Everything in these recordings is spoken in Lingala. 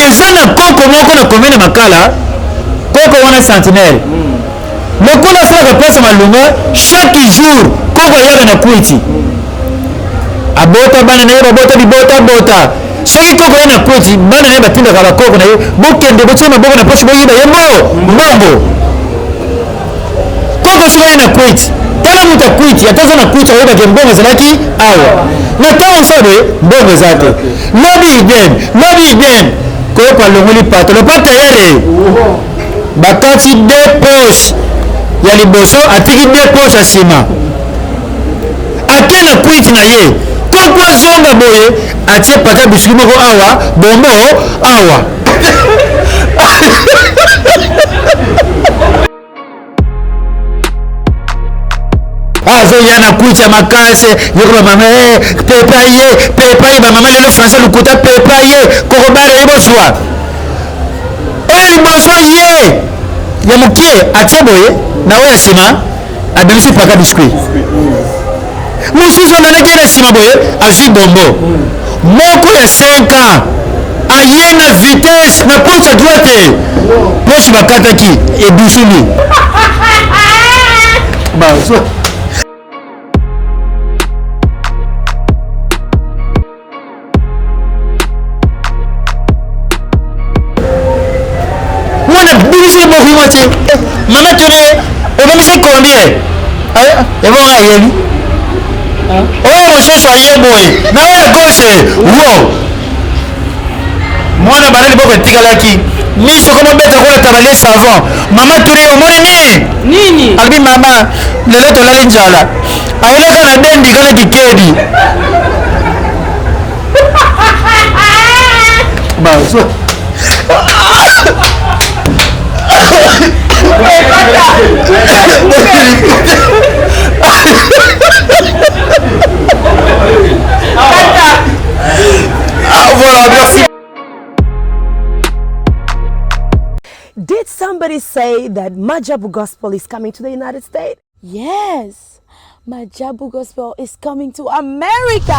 ezana koko moko na commune makala koko wana sentinelle lokola sala pesa malunga chaque jour koko yaka na kwiti abota bana naye babota bibota soki koko ye na kwiti bana naye batindaka bakoko na ye bokende botie maboko na poche boyiba ye mbongo koko soki ye na kwiti tala mutu akwiti ataza na kwiti ayebake mbongo ezalaki awa na ntango sabe mbongo eza te lobi idem koko alongoli pato lopata yale bakati de poche ya liboso atiki de poche asima ake na kwiti na ye koko azonga boye atie pata bisiki moko awa bombo awa azoya na kwiti ya makase yokoba mama pepa ye bamama lelo français lukuta pepa ye koko bare ye boswa oyo liboso ye ya mokie atie boye na oyo ya nsima abimisi paka biskuit mosusu andandaki ye na nsima boye azwi bombo moko ya 5 ans aye na vitesse na poche ya droite poche bakataki ebusuli bimisi bokuma te mama tone obimisi combien ebonga ayeli oyo mosusu aye boye na oyo gauche wo mwana bana liboko etikalaki miso koma beta kola tabale savant mama tone omoni nini albi mama lelo tolali njala ayelaka na dendi kana kikedi Voilà, merci. Did somebody say that Majabu Gospel is coming to the United States? Yes, Majabu Gospel is coming to America.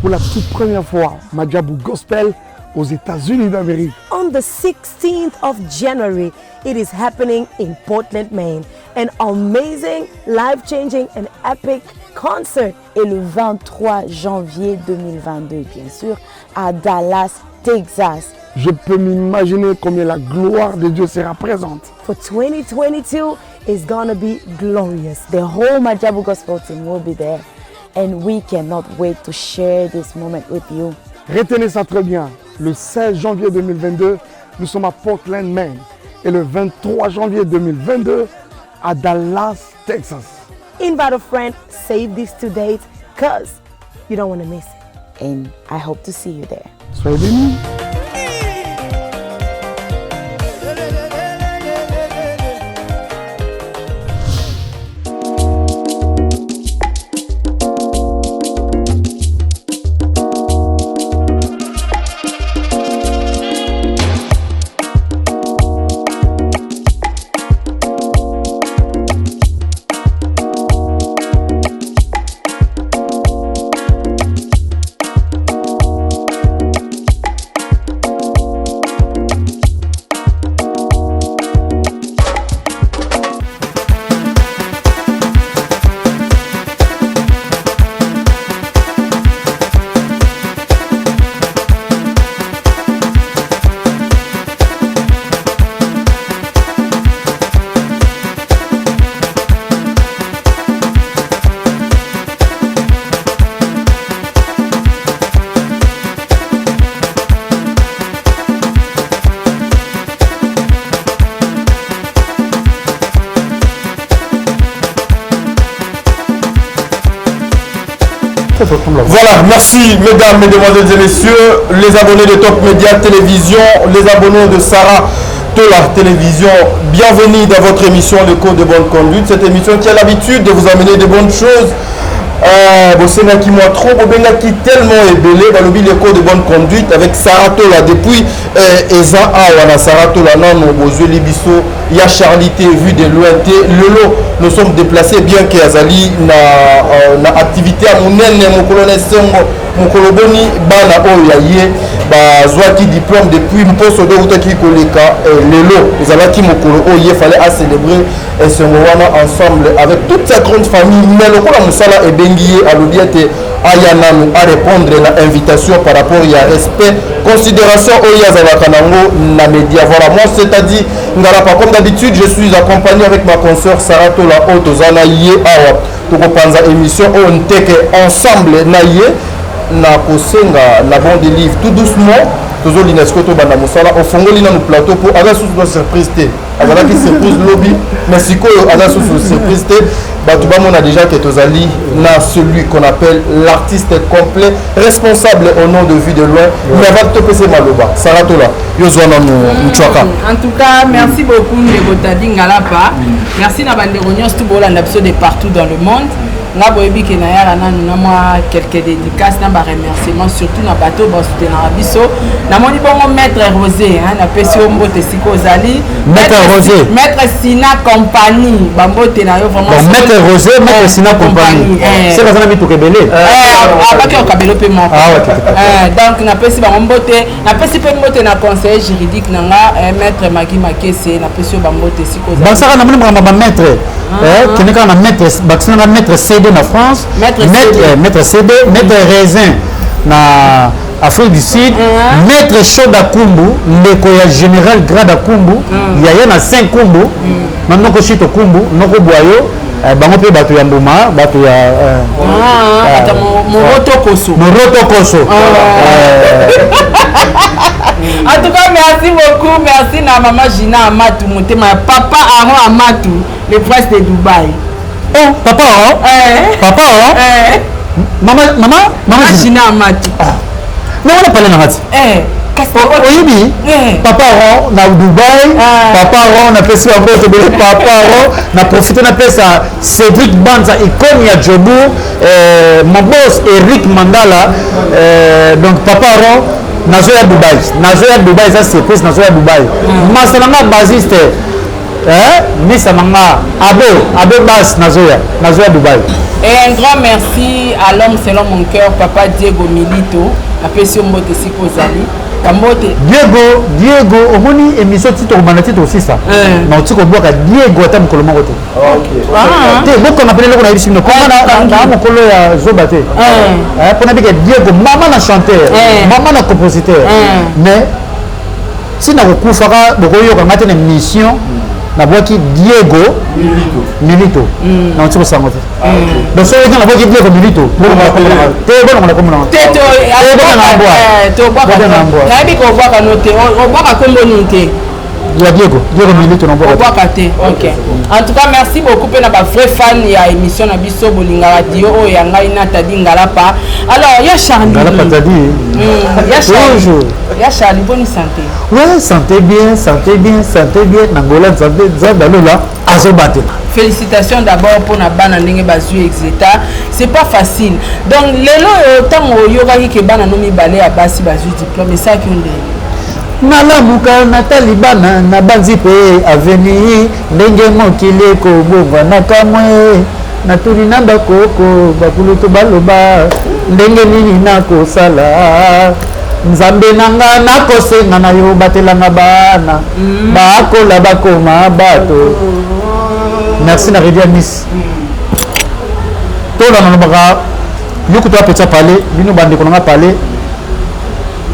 Pour la toute première fois, Majabu Gospel aux États-Unis d'Amérique. On the 16th of January, it is happening in Portland, Maine. An amazing, life-changing and epic concert. Et le 23 janvier 2022, bien sûr, à Dallas, Texas. Je peux m'imaginer combien la gloire de Dieu sera présente. For 2022, it's gonna be glorious. The whole Majabu Gospel team will be there. And we cannot wait to share this moment with you. Retenez ça très bien. Le 16 janvier 2022, nous sommes à Portland, Maine. Et le 23 janvier 2022, à Dallas, Texas. Invite a friend, save these 2 dates, because you don't want to miss it. And I hope to see you there. Soyez bénis. Voilà, merci mesdames, mesdemoiselles et messieurs, les abonnés de Top Média Télévision, les abonnés de Sarah Tola Télévision, bienvenue dans votre émission Le Code de bonne conduite, cette émission qui a l'habitude de vous amener de bonnes choses. Bosenga qui m'a trop, Bobenga qui tellement est belé, balobi le code de bonne conduite avec Sarah Tola depuis Eza Awana, Sarah Tola non, Bozue Libiso, ya Charlité vu de loin, Lolo, nous sommes déplacés bien que Azali na activité à mon colonel Songo, mokolo boni bana oyo ya ye bazwaki diplôme depuis mposo de utaki koleka lelo ezalaki mokolo oyo ye fallait à célébrer esengo wana ensemble avec toute sa grande famille mais lokola mosala ebengi ye alobi ete aya nanu à répondre na invitation par rapport ya respect considération oyo azalaka nango na média. Voilà, moi c'est-à-dire ngalapa comme d'habitude je suis accompagné avec ma consoeur Sarah Tola oyo tozala ye awa tokopanza émission oyo nteke ensemble na ye na kosenga na bon des livres tout doucement tozolina siko tobanda mosala ofongoli nanu plateau po aza susu na surprise te azalaki surprise lobby mais sikoyo aza susu surprise te bato bamona déjà que tozali na celui qu'on appelle l'artiste complet responsable au nom de Vue de Loin mais avant de topesa maloba Sarah Tola yozwa nanu mchwaka. En tout cas merci beaucoup ndeko Tadi Ngalapa, merci na bandeko nyonso to bolanda biso de partout dans le monde. Nga boyebi ke na yala nanu na mwa quelques dédicaces na ba remerciements surtout na bateau ba soutenir biso na moni bongo maître Rosé hein na pesi mbote siko zali maître Rosé maître Sina compagnie ba mbote na yo vraiment bon, maître Rosé maître Sina compagnie c'est ka sana mitu kebele abaki o kabelo pe moko donc na pesi ba mbote na pesi pe mbote na conseiller juridique na nga maître Magi Makese na pesi ba mbote siko zali basaka na moni ba maître keneka na maître bakina na maître CD na France maître CD maître Raisin na Afrique du Sud maître Choda Kumbu ndeko ya général Grada Kumbu yaya na 5 Kumbu na noko shito Kumbu noko boyo bango pe bato ya mbuma bato ya Moroto Koso en tout cas merci beaucoup merci na maman Gina Amatou motema ya papa Aron Amatou le prince de Dubaï. Oh papa papa maman Gina Amatou mais on a parlé na mati oyibi papa Aron na Dubaï papa Aron na pesi wa mbote bele papa Aron na profiter na pesa Cédric Banza icône ya Jobu mon boss Eric Mandala donc papa Aron nazo ya Dubaï ça c'est plus nazo ya Dubaï masalanga basiste Misa Manga Abe Bas nazo ya Dubaï. Et un grand merci à l'homme selon mon cœur papa Diego Milito appelé mbote siko zali kambote Diego omoni émission tito manati aussi ça na tiko boka Diego atam koloma kote te boko na pelelo na ibisino ko na mokolo ya zobate pona bika Diego mama na chanteur mama na compositeur mais si na kokufaka bokoyoka ngate na mission na boki Diego Milito na tiko sango te donc so na boki Diego Milito te bona na komona te na bi ko bwaka note o bwaka kombo nite ya Diego Milito na bwaka te OK en tout cas merci beaucoup pe na ba vrai fan ya émission na biso bolinga radio o ya ngai na Tadi Ngalapa alors ya Charlie Ngalapa Tadi ya Charlie bonne santé ouais santé bien nangola santé zandalola azobate. Félicitations d'abord pour na bana ndenge bazui exeta c'est pas facile donc lelo tango yokaki ke bana no mibale ya basi bazui diplôme ça qui onde nalamuka na talibana na banzi pe aveni ndenge mokili kobonga na kamwe natuli na bakoko bakulutu baloba ndenge nini nakosala nzambe nanga nakosenga na yo batelanga bana bakola bakoma bato merci na Redia Miss tola na baka yokuto apetsa pale bino bande konanga pale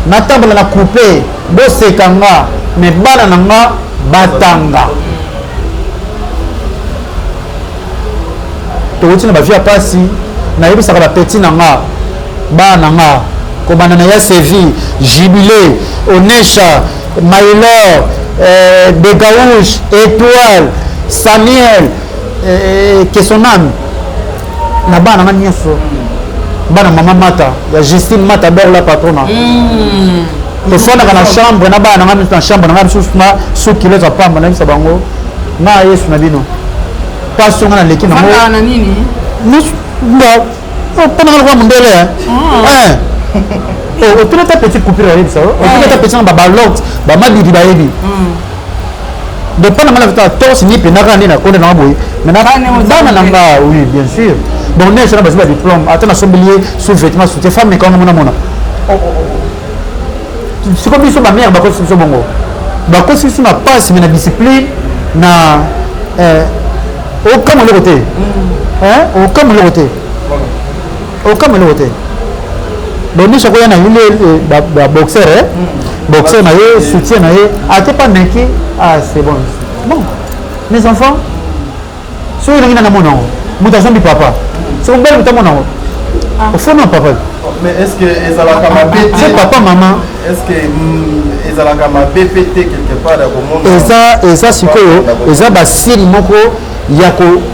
natambola na couper bosekanga me bana nanga batanga tokoti na bavia pasi nayebisaka bapeti nanga bana nanga kobanda na ya Séville Jubilé Onesha Maylor Degaouche Étoile Samuel Kesonam na bana nanga nyonso bana mama Mata ya Justine Mata Berla patrona tofandaka na chambre na bana nanga na chambre nanga misusu na sukilo za pamba na bisa bango na Yesu na bino paso nga na leki nango na nini pendant kwa mundele o tuna ta petite coupure ya bisa o tuna ta petite ba balot ba madidi ba yebi de pas dans la torse ni pénara ni na konde na boy mais na nanga oui bien sûr bon ne c'est pas diplôme attends na sombelier sous vêtements sous tes femmes mais quand on mona c'est comme ils sont ma mère ba ko so bongo ba ko si ma passe mais na discipline na aucun le côté hein aucun le côté donc nous chacun na il boxeur hein boxeur na ye soutien na ye ate pas naki ah c'est bon mes enfants so il na mon nom mutation du papa c'est un bel mutation mon au fond non papa mais est-ce que ezalaka mabete c'est papa maman est-ce que ezalaka mabete quelque part et ça sikoyo eza basili moko ya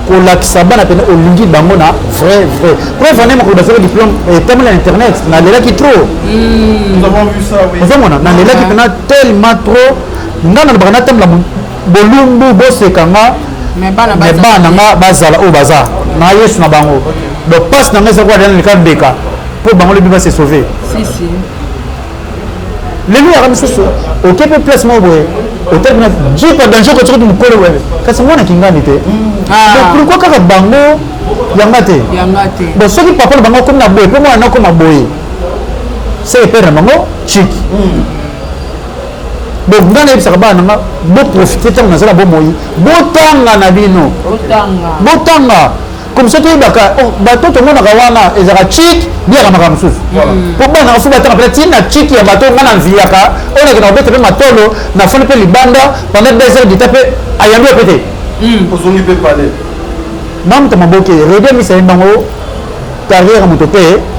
kolakisa bana pene olingi bango na vrai preuve ane moko basala diplôme etambola na internet nalelaki trop nous avons vu ça oui ozomona nalelaki pena tellement trop nga na baka natambola bolumbu bosekanga me bana nga bazala oyo baza na yesu na bango donc passe na nga eza koa leka mbeka mpo bango lobi base sauve lelo yaka misusu okepe place moko boye otelina jipa danger ko tsoki mukolo wewe kasi mwana kingani te donc pourquoi kaka bango yanga te bon soki papa na bango komi na boye mpe mwana na koma boye se epere na bango chiki donc nga nayebisaka bana nanga boprofite ntango nazala bomoi botanga na bino botanga comme ça toyebaka bato tomonaka wana ezalaka chik biaka makambo mosusu po bana bafu batanga pena tina chiki ya bato nga na nviaka oyo nakenda kobeta mpe matolo nafandi mpe libanda pendant 2 heures dita mpe ayambi yo mpe te ozongi mpe pale mamuta maboke redi misa ye bango carrière moto mpe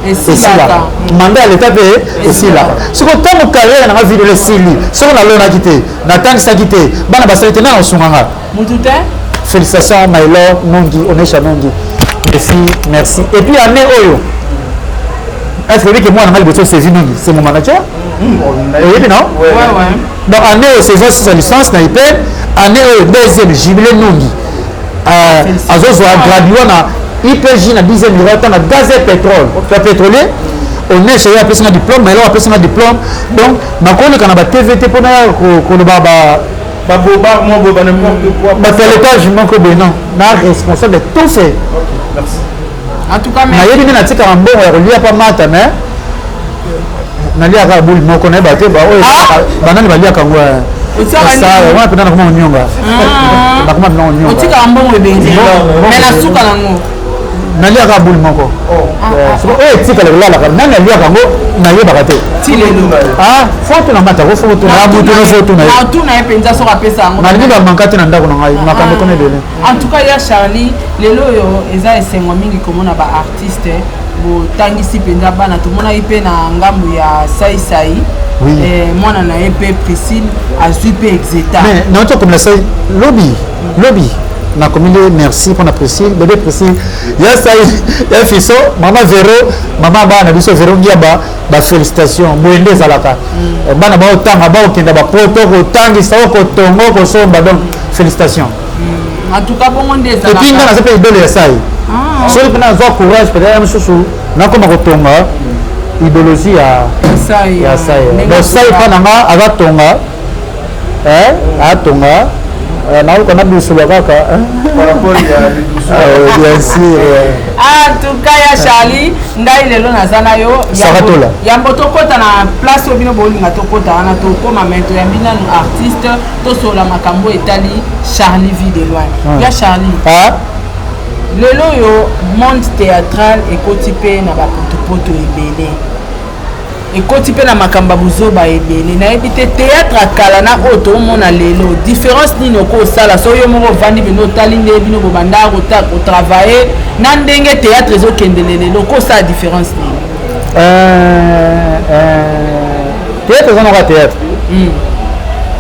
esilaka manda ya leta mpe esilaka soki ntango carrière nanga video esili soki nalonaki te natangisaki te bana basali te nana osunganga mutu te félicitations Maïlor Nongi Onesha Nongi merci et puis année oyo est-ce que moi on a besoin de saisir Nongi c'est mon manager oui non ouais donc année oyo saison sa licence na IPEN année oyo deuxième jubilé Nongi azozwa gradué na IPJ na 10e niveau na gaz et pétrole tu as pétrolier Onesha yo apesi na diplôme Maïlor apesi na diplôme donc nakoleka na ba TVT pona koloba ba babobar moi boba n'importe quoi batelekage moko boye non na responsable de tout fait merci en tout cas nayebi nde natikaka mbongo ya kolia pa mata mais naliaka buli moko nayeba te oyo banani baliaka yango wana mpena nakoma onyonga nakoma mpena onyonga otikaka mbongo ebenge mais na suka nango naliaka buli moko oyo etikala kolalaka nani aliaka yango nayebaka te foto na matako foto na butu foto na ye na ye penza soki apesa yango nalingi bamanka te na ndako na ngai makambo ekoma ebele en tout cas ya Charlie lelo oyo eza esengo mingi komona baartiste botangisi mpenza bana tomonaki mpe na ngambo ya saisai mwana na ye mpe Priscille azwi mpe exeta mais naotokomela sai lobi nakomi nde merci mpona Priscille bebe Priscille ya sai ya fiso mama Vero mama bana biso Vero ngiaba bafélicitation boye nde ezalaka bana baotanga baokenda bapoto kotangisa okotongo kosomba donc félicitation en tout cas bongo nde ezalaka epuis nga naza mpe idole ya sai soki mpena nazwa courage peut-être mosusu nakoma kotonga idéologie ya sai donc sai mpa nanga azatonga atonga naoka na bisolo kaka bien sûr en tout cas ya Charlie ngai lelo naza na yo yambo tokota na place oyo bino bolinga tokota wana tokoma me toyambi nanu artiste tosola makambo etali Charlie vie de loin ya Charlie lelo oyo monde théâtral ekoti mpe na bapotopoto ebele ekoti mpe na makambo buzoba ebele nayebi te théâtre akala na oyo toomona lelo différence nini okosala so yo moko ovandi bino otali nde bino bobanda kotravaille na ndenge théâtre ezokendele lelo okosala différence nini théâtre eza noka théâtre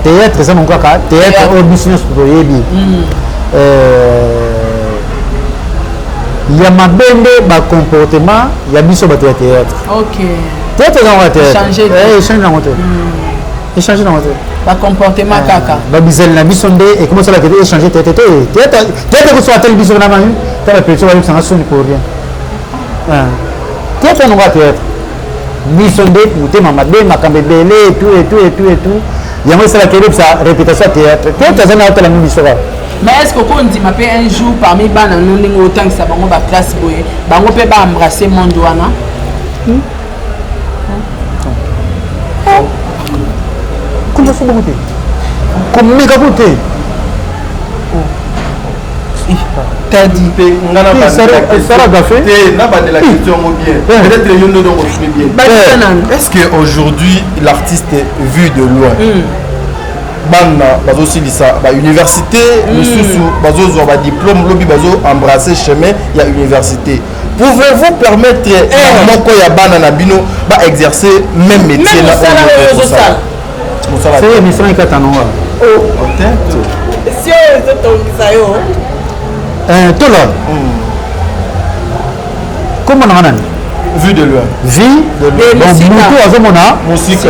théâtre eza noko kaka théâtre oyo biso nyonso toyebi ya mabende bacomportement ya biso bato ya théâtre théâtre eza noka théâtre échange nango te échange nango te bacomportement kaka babizali na biso nde ekomosalaka te échange théâtre te théâtre koso atali biso na mami ta bapétition bayebisanga soni pour rien théâtre noka théâtre biso nde motema mabe makambo ebele etout yango esala kele sa réputation théâtre théâtre azana otala ngi misora mais est-ce que quand on dit m'appelle un jour parmi bana non ndenge autant que ça bango ba classe boye bango pe ba embrasser monde wana comment ça bonté comme méga bonté t'as dit ça va fait n'a pas de la question bien peut-être les gens donc bien est-ce que aujourd'hui l'artiste est vu de loin bana bazo silisa ba université mususu bazo zo ba diplôme lobi bazo embrasser chemin ya université pouvez-vous permettre moko ya bana na bino ba exercer même métier na c'est émission ikatano oh tête si on ton sayo tolo comment on a vu de loin vie de moto azomona musique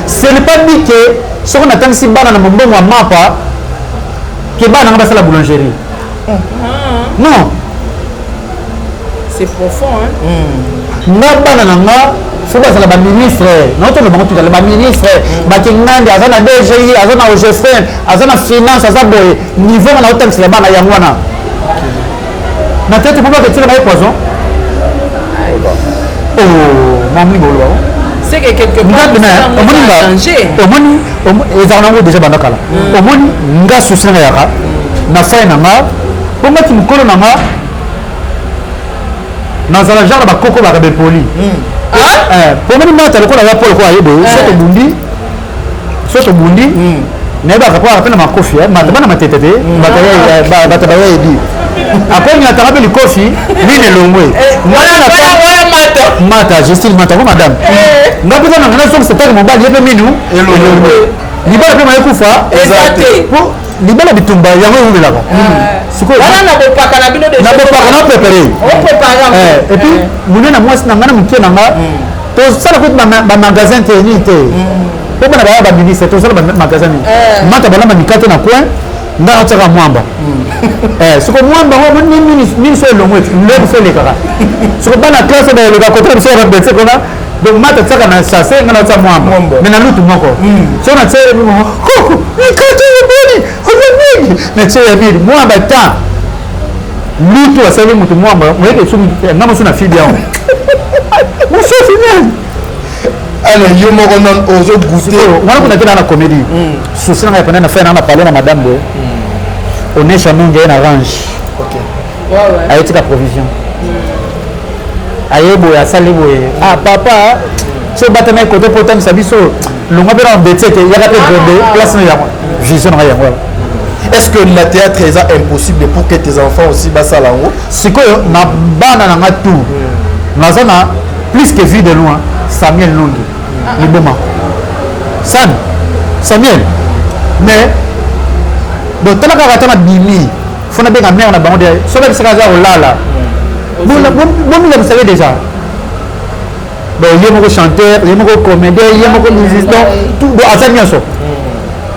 ce n'est pas dit que ce qu'on attend si bana na mbongo wa mapa que bana ngaba sala boulangerie non c'est profond hein na bana nga faut pas la ministre non to le bango tout la ministre ba kingande azana DGI azana OGFM azana finance azaboye niveau na autant c'est la bana ya mwana na tête pour pas que tu la poison oh mamli bolo c'est que quelque part ça a changé omoni ezana déjà bandakala omoni nga susana yaka na fa na nga bonga ti mukolo na nga na zala genre ba koko ba be poli pomoni mata lokola ya polo ko ayebo soto bundi ne ba ka pa na makofi mata bana matetete bata ba yebi après na tarabe le kofi mine longwe mata Justine mata ko madame ngapita na ngana so c'est pas mon bal yepe minu elongwe libala pe maye kufa exacté pour libala bitumba yango ngela ko siko wana na bopaka na bino de na bopaka na préparer on prépare et puis mune na mwasi na ngana mke na nga to sala ko ba magasin tenite po bana ba ministre to sala ba magasin ni mata bala mikate na coin nga otaka mwamba siko mwamba ho ni so longwe le so le kaka siko bana classe ba le ka côté so ba betse kona donc mata tsaka na sase nga na tsa mwamba mais na lutu moko so na tsere mo koko mikate boni olomini na tsere bidi mwamba ta lutu asali mutu mwamba mweke so ngamo so na fidi yao mo so final allez yo moko non ozo goûter wana kuna tena na comédie susina nga pena na fa na parler na madame de onesha mingi na range OK ouais ayetika provision ayebo ya salibo ah papa so batama côté potam sabiso longa pera mbeteke yaka pe bende place na yango vision na yango est-ce que le théâtre est impossible pour que tes enfants aussi basa lango sikoyo na bana na nga tout nazana plus que vu de loin Samuel Longi liboma Samuel mais donc tala ka tana bimi fona benga mère na bango de so ba saka za olala bon vous savez déjà bon il y a chanteur il y a comédien il y a musicien tout bon à ça bien ça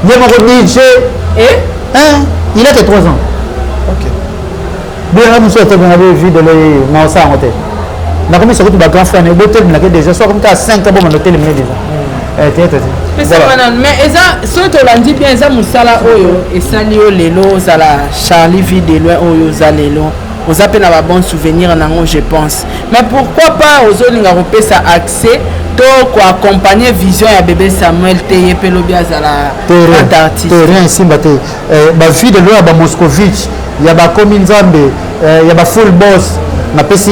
il y a DJ il a que 3 ans OK bien monsieur tu avais vu de le na ça en tête na comme ça que tu ba grand frère ne botel na que déjà soit comme tu as 5 ans bon hôtel mais déjà mais eza so to landi bien eza musala oyo esali o lelo zala Charlie vie de loin oyo za lelo oza pe na ba bon souvenir nango je pense mais pourquoi pas ozolinga kopesa accès to ko accompagner vision ya bébé Samuel Teye pelobi azala artiste rien simba te ba vie de loin ba Moscovitch ya ba Kominzambe ya ba full boss na pesi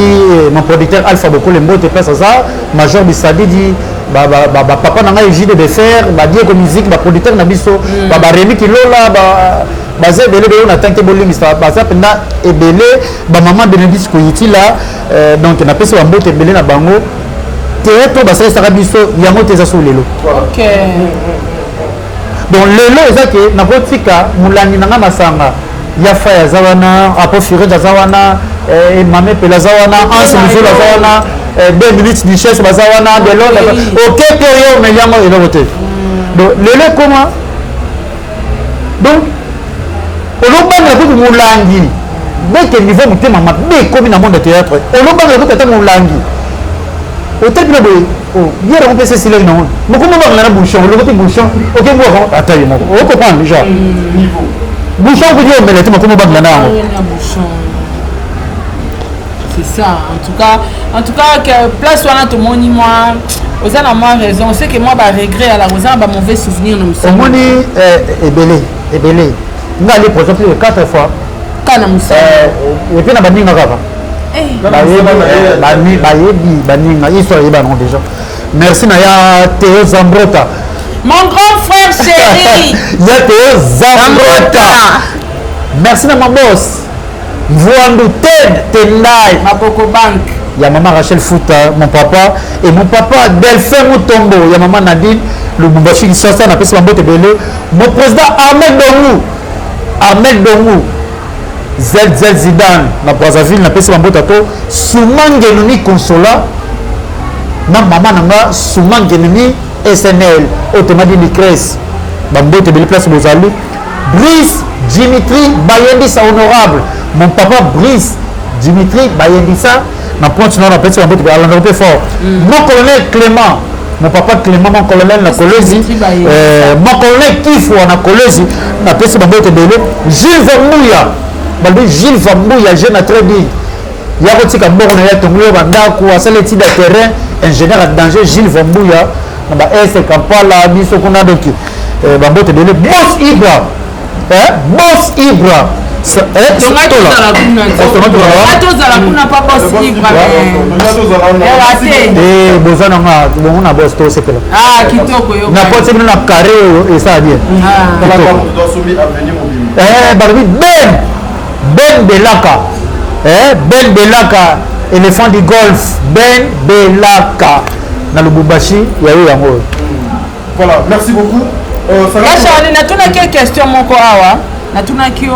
mon producteur Alpha Bokole Mbote pesa za major Bisadidi papa na ngai JD de fer ba Diego musique ba producteur na biso ba Remi Kilola ba za belé on attend que bolingi ça ba ça penda ebele ba maman Benedis ko yitila donc na pesi ba Mbote belé na bango théâtre ba ça sera biso yango teza so lelo OK donc lelo ezake na botika mulangi na masanga ya fa ya zawana apo fure da zawana mame pela zawana anse muso la zawana 2 minutes de chasse bazawana de l'autre OK période mais yango et l'autre donc lelo comment donc olobanga ko mulangi dès que niveau mutema mabe comme na monde théâtre olobanga ko tata mulangi hôtel bi na boye hier on peut se siler non moko mo ba na bouchon le côté bouchon OK moi attends moi on comprend genre niveau bouchon ko dire mais moko mo ba na bouchon c'est ça en tout cas que place wana to moni moi aux ana moi raison c'est que moi ba regret à la raison ba mauvais souvenir nous au moni ebele nga aller pour exemple 4 fois kana musa et puis na baninga kaka baninga histoire yeba non déjà merci na ya Théo Zambrota mon grand frère chéri ya Théo Zambrota merci na ma boss Voandu Ted Tendai Mapoko Bank ya maman Rachel Fouta mon papa et mon papa Delphin Mutombo ya maman Nadine le Bumbashi Kinshasa na pesa mbote belé mon président Ahmed Dongou ZZ Zidane na Brazzaville na pesa mbote to Soumangenuni Consola na maman nanga Soumangenuni SNL automadi Licres bambote belé place bozali Brice Dimitri Bayendisa honorable mon papa Brice Dimitri Bayendisa na pointe na pesa mbote be alanda pe fort mon colonel Clément mon papa Clément mon colonel na Kolezi mon colonel Kifo na Kolezi na pesa mbote belé Gilles Vambouya balbi Gilles Vambouya jeune à très bien ya ko tika mbongo na ya tongulo bandako asale ti de terrain ingénieur à danger Gilles Vambouya na ba S Kampala biso kuna doki bambote belé boss Ibra boss Ibra bozana boss to sepela na pote na carré et ça bien barbi Ben Belaka Ben Belaka éléphant du golf Ben Belaka na Lubumbashi ya yo yango voilà merci beaucoup Charlie na tuna quelle question moko awa na tuna kio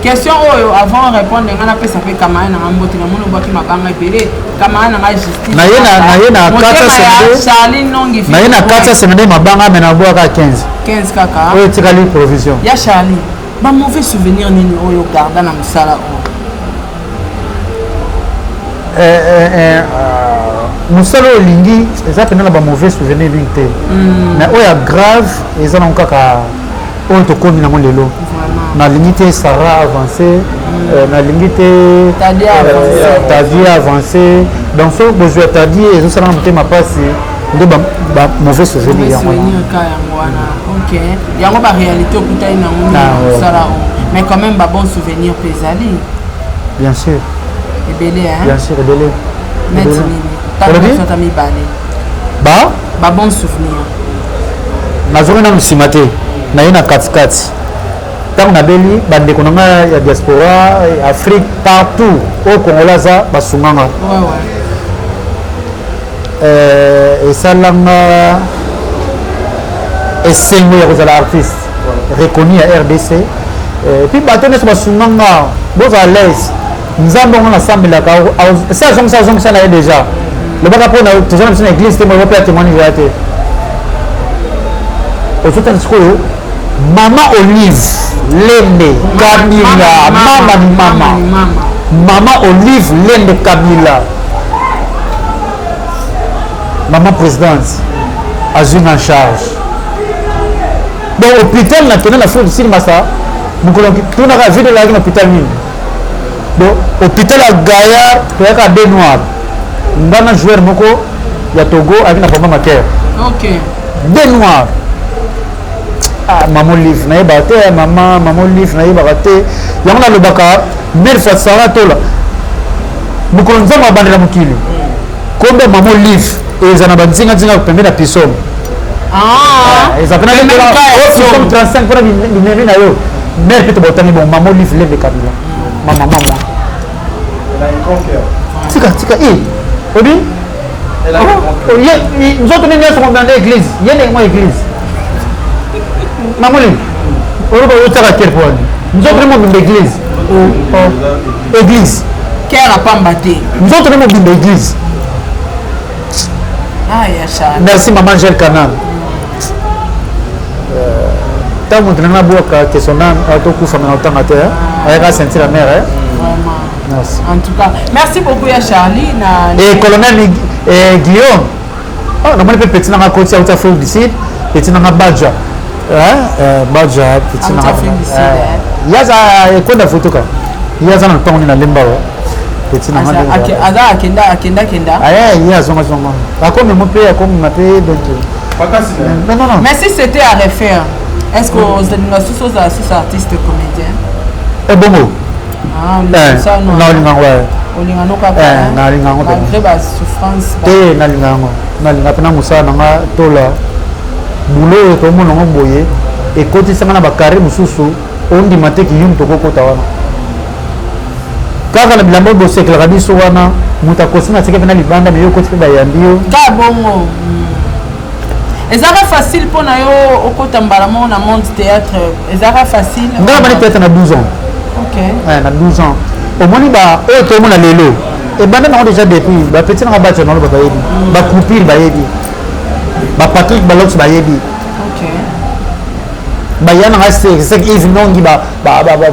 question oyo avant répondre ngana pesa pe kama na mbote na mono baki mabanga belé kama na justice na yena kata sende Charlie nongi na yena kata sende mabanga mena boa ka 15 kaka oyo tikali provision ya Charlie ba mauvais souvenir nini oyo garda na musala musala olingi eza pena na ba mauvais souvenir mingi te mais oyo grave eza na kaka oyo tokomi nango lelo nalingi te Sarah avancé nalingi te Tadi avancé donc so bozwa Tadi ezosala na motema mpasi nde ba mauvais souvenir yango ok yango ba réalité okutai nango musala mais quand même ba bon souvenir pe ezali bien sûr ebele bien sûr ebele ba bon souvenir nazongi na nsima te naye na katikati ntango nabeli bandeko na ngai ya diaspora Afrique partout au Congo aza basunganga esalanga esengo ya kozala artiste reconnu ya RDC puis bato nyonso basunganga bozala l'aise nzambe ongo nasambelaka esi azongisa na ye déjà lobaka mpona toza na biso na église te mo mpe ya témoignage ya te ozotala sikoyo mama Olive Lende Kabila mama Olive Lende Kabila maman présidente azwi en charge donc hôpital national na Fort Sili Massa mokolo tunaka vide laki na hôpital nini donc hôpital ya Gaillard toyaka de noir ngana joueur moko ya Togo aki na papa mater de noir maman Olive nayeba te maman Olive nayebaka te yango nalobaka mère Fatsara tola mokolo nzambe abandela mokili kombe maman Olive eza na banzinga pembeni na pisom eza pena 35 mpona bimemi na yo mère mpe tobotani bon maman Olive Lende Kabila mama tika obi nzoto nini nyonso kobanda église ye ndenge mwa église mamoli oloba otaka ker po wani nzoto nini mobimba église ker apamba te nzoto nini mobimba église merci maman Angèle Canal tant que tu n'as pas que son âme a tout coup famille autant à terre elle va sentir la mère vraiment merci en tout cas merci beaucoup ya Charlie et colonel Guillaume oh non mais petit na côté à Afrique du Sud petit na Badja Badja petit na yaza kwenda futuka yaza na tongo na lemba petit na akenda yaza ngazonga akomi mope akomi mape donc non mais si c'était à refaire est-ce que vous êtes sous artiste comédien bongo ça non olingango kaka nalingango malgré ba souffrance te nalinga pena musala nanga tola bulo to mona ngomboye e koti sanga na bakari mususu ondima te kiyum to kokota wana kaka na bilambo bosekela kabiso wana muta kosina teke pena libanda me yo koti pe bayambio ka bongo ezaka facile pona yo okota mbala mo na monde théâtre ezaka facile ngala bani théâtre na 12 ans OK na 12 ans au moni ba o to mona lelo e banda na déjà depuis ba petit na ba tshano ba yebi ba coupure ba yebi ba Patrick Balox ba yebi OK ba yana reste c'est que Yves Nongi ba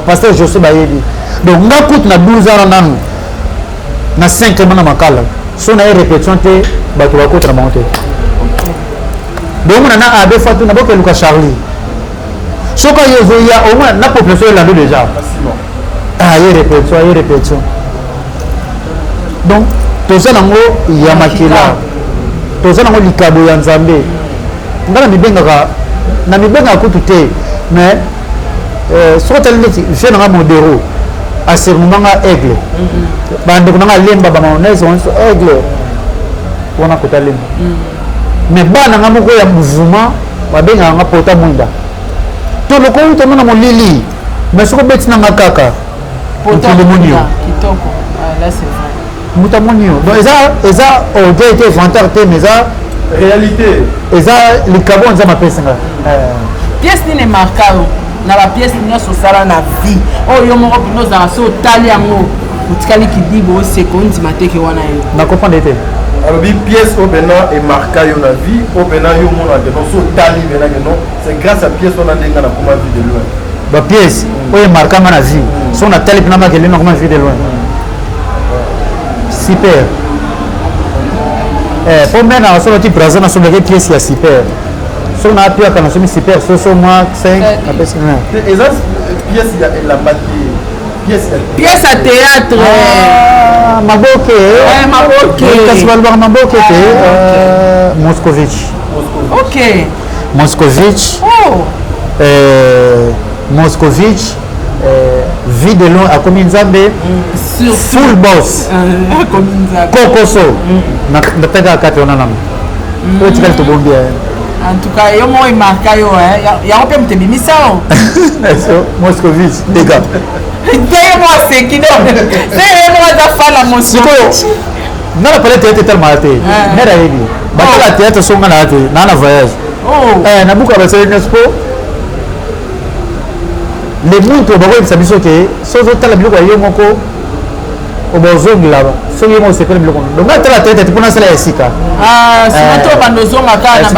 pasteur José ba yebi donc ngakut na 12 ans nanu na 5 ans na makala so na répétition te ba to ba ko tra monter donc on a abe fatu na boke Lucas Charlie soko yozo ya au moins na population là déjà répétition donc toza nango ya makila toza nango likabo ya nzambe ngala mibengaka kutu te mais soko tali neti je nanga modero asermanga aigle bandeko nanga lemba bamaonese onso aigle wana kota lemba mais bana nga moko ya mouvement babengaka nga pota mwinda to lokoli tomona molili mais soko beti nanga kaka kitoko là c'est vrai muta monio donc eza audio été vanteur te mais eza réalité eza likabo nza mapesinga pièce nini markao na ba pièce nyonso osala na vie oyo moko mpena ozala so otali yango otikali kidibo oseko ondima teke wana yo na comprendre te alobi pièce oyo mpena emarka yo na vie oyo mpena yo omonaka no so otali mpenake no c'est grâce à pièce wana ndenga na koma vie de loin ba pièce oyo emarkanga na vie so natali mpena makele na koma vie de loin super po mbena asola ti braza nasolaki pièce ya super so na apiaka nasomi super soso moi 5 apesi eza pièce ya elamba te pièce à théâtre maboke kasi balobaka maboke te Moscovitch OK Moscovitch Moscovitch vie de long akomi nzambe full boss kokoso natakaka kati wana nango oyo tikali tobombi en tout cas yo moko emarka yo yango mpe moto ebimisa yo Moscovitch dega ndenge mo aseki do ndenge mo aza fana Moscovitch nga na pale théâtre tellement te nera yebi batala théâtre so nga na te naa na voyage nabuka basali nespo le muntu bakoyebisa biso ke so ozotala biloko ya yo moko obozongela soki yo moko osepela biloko donc nga tala théâtre mpona asala ya esika simoto bando ozonga kaka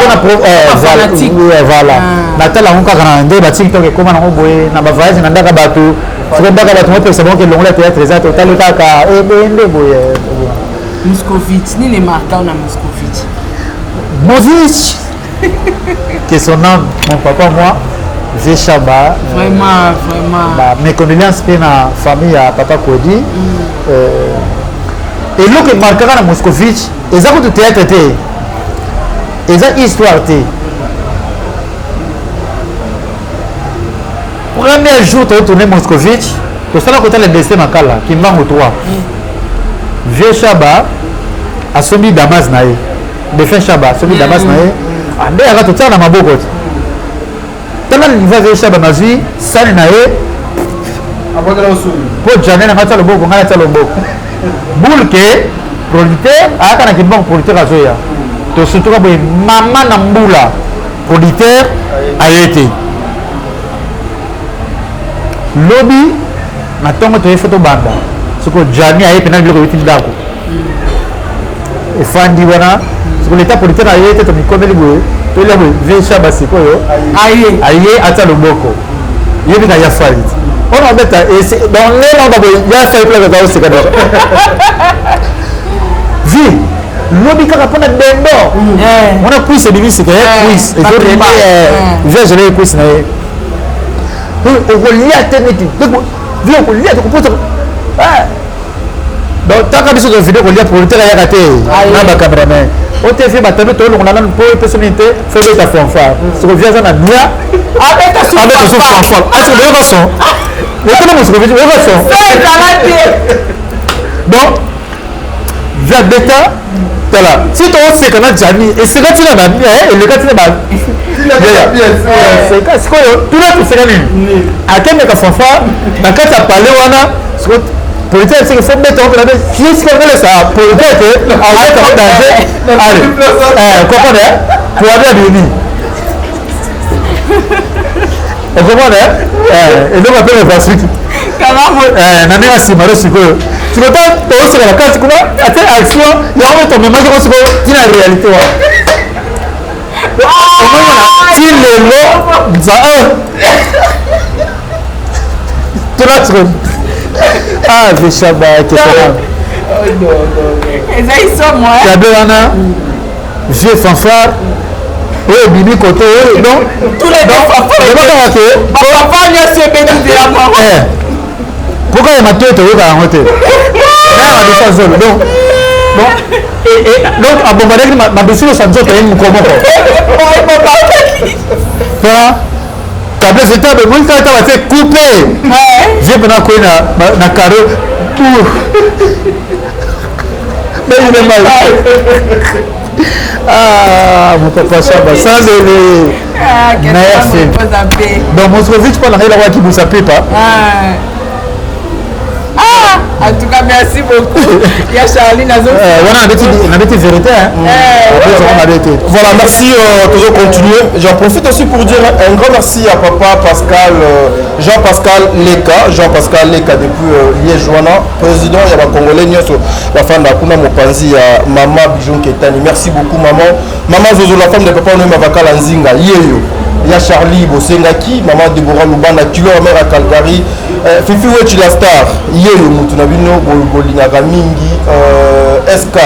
voilà natala yango kaka na nde batiki toke ekóma nango boye na bavoyage na ndaka bato soki ndaka bato mopekisa bango kelongola théâtre eza te otali kaka nde boye Moscovitch nini marka na Moscovitch Moscovitch que son nom mon papa moi Veshaba vraiment mes condoléances pe na famille ya papa Kodi eloko emarkaka na Moscovitch eza kutu théâtre te eza histoire te premier jour totourne Moscovitch tosala kotala destin makala kimbango 3 Veshaba asombi damas na ye defin shaba asombi damas na ye ande yaka totala na maboko te tala niva Veshaba nazwi sani na ye po jane nanga tia loboko ngai atia loboko bulke producteur ayaka na kimbango producteur azoya tosutuka boye mama na mbula producteur aye te lobi na ntongo toye fo tobanda soko jani aye pena biloko euti ndako efandi wana sur l'état politique na ye te mikomeli boye to ile boye vesha basikoyo aye ata loboko yebi na ya falit on va mettre dans les langues boye ya falit la ga oseka do vi lobi kaka pona dendo on a quiz de musique quiz et je vais je quiz na ye on relia teneti vi on relia to composer donc tant que biso de vidéo relia pour te la raté na ba cameraman o te fait batano to lo na pour personnalité fait ta fanfare ce que vient na nia avec son fanfare est-ce que le son le comment se veut le son donc via beta voilà si tu sais que na jani et c'est quand tu na bien et le quand tu na c'est quand tout là c'est gagné à quel mec fanfare na quand tu parler wana peut-être c'est qu'il faut mettre en place jusqu'à ça peut-être en fait en danger allez comprenez pour avoir des vies vous comprenez et donc après le basique nani asimaro sikoyo tu peux pas aussi la carte comment attends action il y a un moment je pense que la réalité tu le lo za tout ah Veshaba qui est là vieux fanfare oui bibi côté donc tous les pourquoi il m'a tué à côté donc à bombarder ma blessure ça doit être une comment kabla c'était de mon temps va être coupé j'ai maintenant quoi na carreau tout mais il est mal ah mon papa Chaba sans les merci donc mon se vite pas la règle qui vous s'appelle pas en tout cas, merci beaucoup. Il y a Charline Nazo. On a été vérité. Voilà, merci. Toujours continuer. J'en profite aussi pour dire un grand merci à papa Pascal, Jean-Pascal Leka. Jean-Pascal Leka depuis Liège-Ouana, président de la Congolais, la femme de Akuna Mopanzi, maman Bijon Ketani. Merci beaucoup, maman. Maman Zozo, la femme de papa Onema Vakala Nzinga. Yeyo. Il y a Charlie Bosengaki, maman Deborah Lubana, Kilo, mère à Calgary. Fifi Wechi la star, Yeyo Moutunabino, Bolingaka Mingi, SK,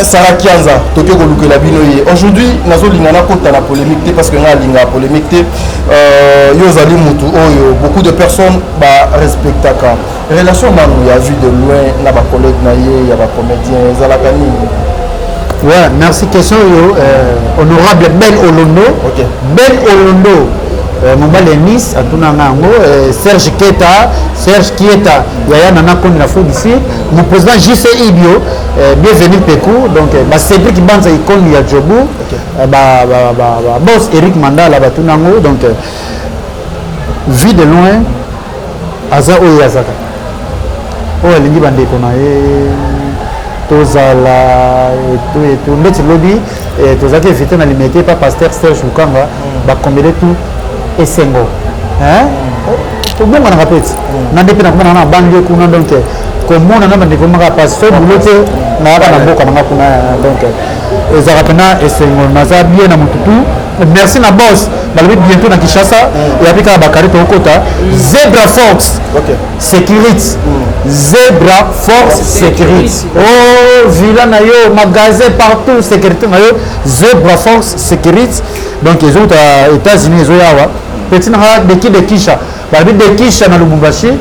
Sarah Kianza, Tokyo Goluke Labino. Aujourd'hui, Nazo Lingana Kota la polémique parce que nous avons la polémique. Yozali Moutou, beaucoup de personnes respectent la relation. Il y a vu de loin, il y a des collègues, il y a des comédiens, Zalakani. Ouais, merci. Question honorable Ben Olondo. Okay. Ben Olondo. Mobile Nice, Serge Kieta, Yaya Nana Koni la foule ici, mon président JC Ibio, bienvenue Pékou, donc Cédric Banza Ikoni à Djobou, boss Eric Manda la Batunango, donc vu de loin, Aza Oyazaka. Oh, elle dit Bandé Konae, Tozala, et tout, mais tu l'as dit, et Tozaki est fêté dans l'immédiat par Pasteur Serge Mukanga, combiner tout. Et c'est bon. Hein? Tout le monde a rappelé. N'a pas de na banlieue kuna donc comme on a demandé comment passer boulot na ba na boka na kuna donc les arapena et c'est mon naza bien na mututu. Merci na boss. Balbi bientôt na Kinshasa et après ka bakari to kota Zebra Fox. OK. Sécurité. Zebra Fox Sécurité. Oh, villa na yo, magasin partout sécurité na yo. Zebra Fox Sécurité. Donc les autres États-Unis ils ont petit na d'équipe de Kisha. Balbi de Kisha na Lubumbashi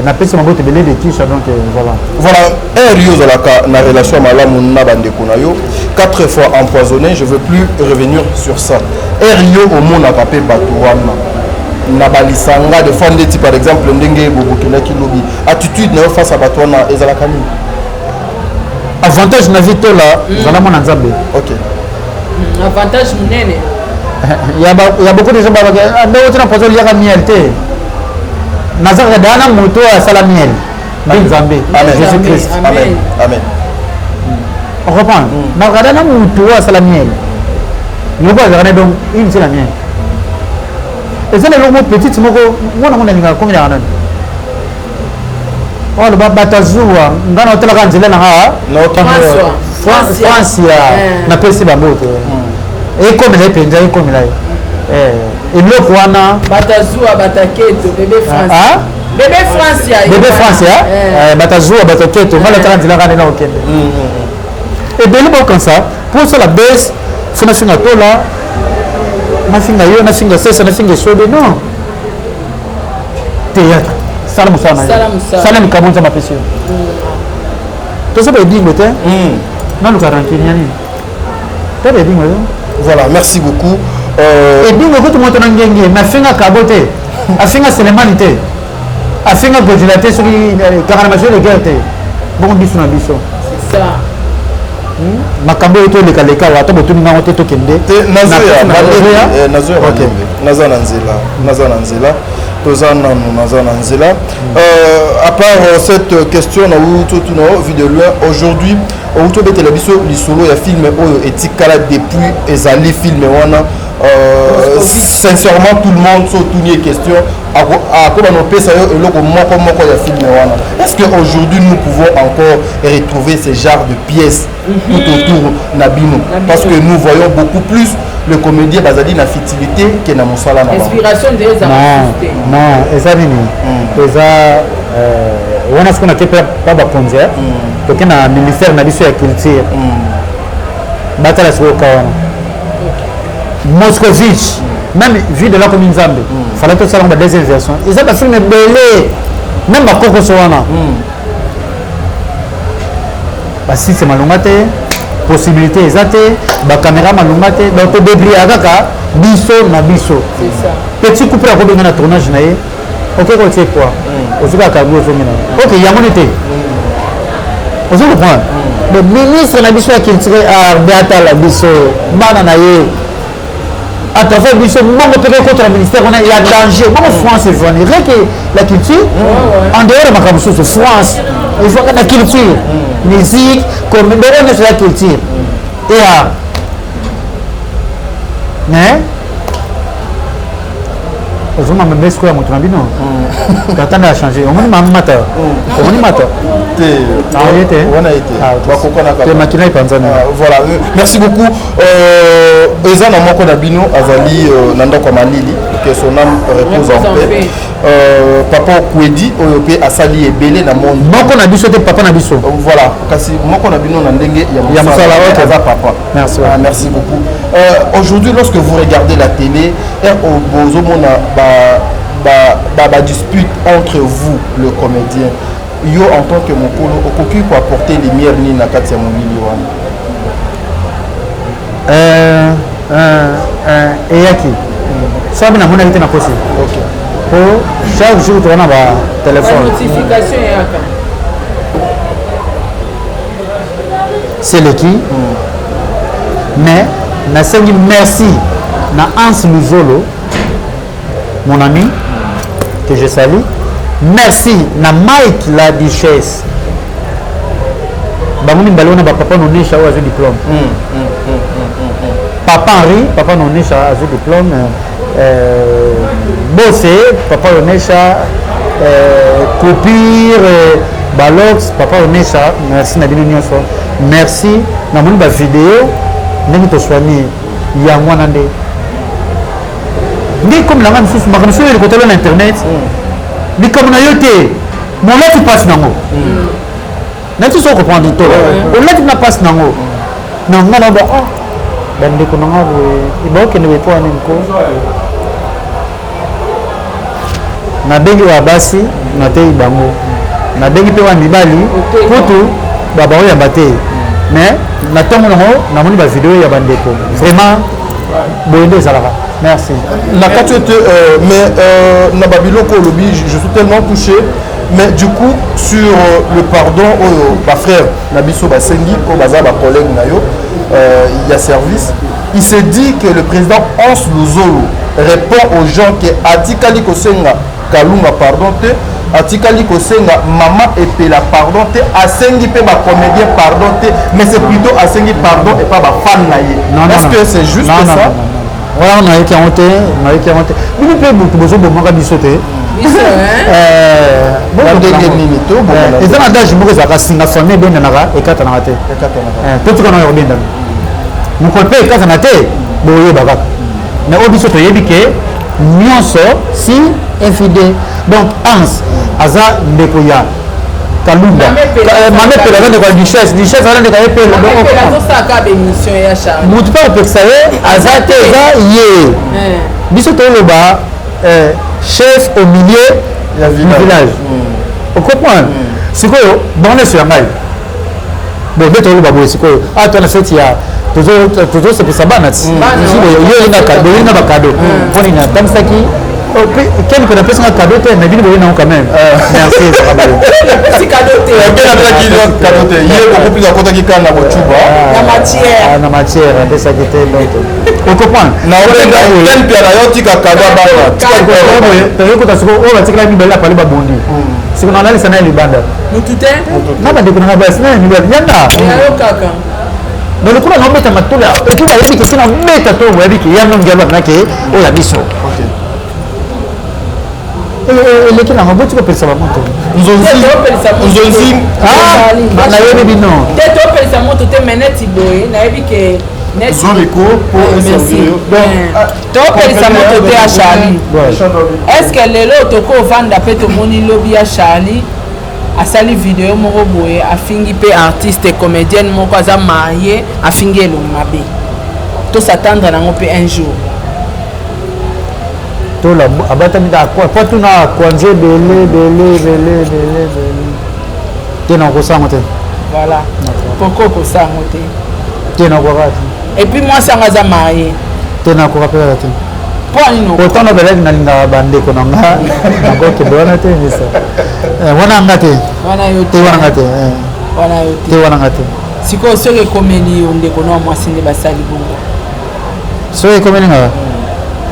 na pesi mabote belé de Kisha donc voilà. Voilà, un Rio Zalaka na relation malamu na bande kunayo 4 fois empoisonné, je veux plus revenir sur ça. Un Rio au monde a tapé Batouana. Na balisanga de Fandeti par exemple ndenge bobokina kilobi. Attitude na face à Batouana et Zalaka ni. Avantage na vito là, zala mona nzambe. OK. Avantage munene. Il y a beaucoup de gens qui ont dit que miel. Nazar Dana Moto à Salamiel. Amen. Jésus-Christ. Amen. Amen. On reprend. Nazar Dana Moto à Salamiel. Nous avons regardé donc une c'est la mienne. Et c'est le mot petit, moi on a combien d'années? Oh le Batazoua, on a hôtel Ranzela na ha. France na pesi bamoto et comme les penza et comme là et l'autre wana batazua bataketo bébé France bébé France batazua bataketo mala tranzila kana na okende et belle bon comme ça pour ça la baisse faut na finga tola na finga sesa na finga sobe non théâtre salam kamonza mapesio tout ça veut dire que non le quarantaine yani tu veux dire voilà merci beaucoup et bingo ko to moto na ngenge na finga kabote afinga selemanité afinga godilate sur karana major de guerre bon biso na biso c'est ça makambo eto leka leka wa to botuni nga wote to kende naza na nzela à part cette question na wuto tu no vu de loin aujourd'hui wuto betela biso lisolo ya film oyo etikala depuis ezali film wana sincèrement tout le monde so tuni question à comment on peut ça eloko moko ya film wana est-ce que aujourd'hui nous pouvons encore retrouver ce genre de pièces tout autour nabino parce que nous voyons beaucoup plus le comédien bazali na futilité que na mosala na inspiration des non eza nini eza wana ce qu'on a fait pas ba concert donc na ministère na biso ya culture batala siko kawana Moscovitch même vu de la commune Zambie fallait tout ça dans la deuxième version ils ont fait une belle même à Coco Sowana bah si c'est malongate possibilité exacte ba caméra malongate donc to débris akaka biso na biso c'est ça petit couple à kobenga na tournage na ye OK ko c'est quoi ozuka kago zomina OK yamonete ozuka comprendre le ministre na biso ya culture art beata la biso bana na ye à travers biso mongo peut contre le ministère on a il y a danger bon France est venir que la culture en dehors de makambo so France il faut que la culture musique comme on est sur la culture et à mais ozoma mbesi ko ya moto na bino katanda a changé omoni mamata omoni mata voilà merci beaucoup eza na moko na bino azali na ndako malili que son âme repose en paix papa Kwedi oyo pe asali ebele na monde moko na biso te papa na biso voilà kasi moko na bino na ndenge ya mosala eza papa merci beaucoup aujourd'hui lorsque vous regardez la télé bozomona ba dispute entre vous le comédien yo en tant que mokolo okoki ko apporter lumière ni na kati ya momili wana eyaki sabi na mona kite na kosi OK pour chaque jour tu na ba téléphone notification yaka c'est le qui mais na sengi merci na Hans Luzolo mon ami que je salue merci na Mike la Duchesse bamoni balona ba papa nonesha au diplôme papa Henri papa nonesha au diplôme Bossé papa nonesha Copire Balox papa nonesha merci na bino nyonso merci na moni ba vidéo ndenge to soigner ya mwana nde ndi comme la même chose makambo sur le côté de l'internet ni comme na yote mon là tu passes nango na tu so comprendre to on là tu na passe nango na ngana ba bande ko nango ibo ke ne wepo ani ko na bengi wa basi na te bango na bengi pe wa mibali putu baba oya bate mais na tongo nango na moni ba vidéo ya bande ko vraiment boyende zalaka merci la katuete mais na babiloko lobi je suis tellement touché mais du coup sur le pardon ba frère na biso ba sengi ko baza ba collègue na yo il y a service il se dit que le président Hans Luzolo répond aux gens que atikali kosenga kalunga pardon te atikali kosenga mama epela pardon te asengi pe ba comédien pardon te mais c'est plutôt asengi pardon et pas ba fan na ye est-ce que c'est juste ça voilà on a été honte bino pe butu bozo bomaka biso te biso eza na dage moko ezalaka singa famille ebendanaka ekatanaka te po tikana ya kobendana mokolo mpe ekatana te boyeba kaka mais oyo biso toyebi ke nyonso si infidèle donc Hans aza ndeko ya Kalumba mame pela aza ndeko ya Duchesse aza ndeko ya pela mutu mpe kopekisa ye aza te eza ye biso toloba chef au milieu du village ocomprendre sikoyo bango ya ngai bon nde toloba boye sikoyo tona feti ya tozosepesa bana ti bolinga bakado mpo nini atamisaki keni pena pesanga cadeau te na bino boye nango quand même merci na matière apesaki te ocomprendreokota siko oyo batikala mibale apale babondi siko nalisa na ye libanda na bandeko nanga basi na mibale yanga mais le coup on met ma tour là et puis il dit que c'est un mettre to webi ki yamno ngelo na ke o ya biso le qui na ngoboti ko pesa ba moto nzonzi na yebi bino te to pesa moto te meneti boye na yebi ke Zoliko pour servir to pesa moto te a Charlie est-ce que lelo to ko vanda pe to moni lobby ya Charlie asali vidéo moko boye afingi pe artiste comédienne moko aza marié afingi elongi mabe to s'attendre nango pe un jour to la abatami da quoi pas tout na konje belé te na ko sango te voilà pourquoi ko sango te te na ko rati et puis moi sanga aza marié te na ko rapela te pourtant no belek nalinga bandeko na nga nakoki bona te misa wana nga te wana yo te wana nga te wana yo te wana nga te sikoyo soki ekomeli yo ndeko na mwasi nde basali bongo soki ekomeli nga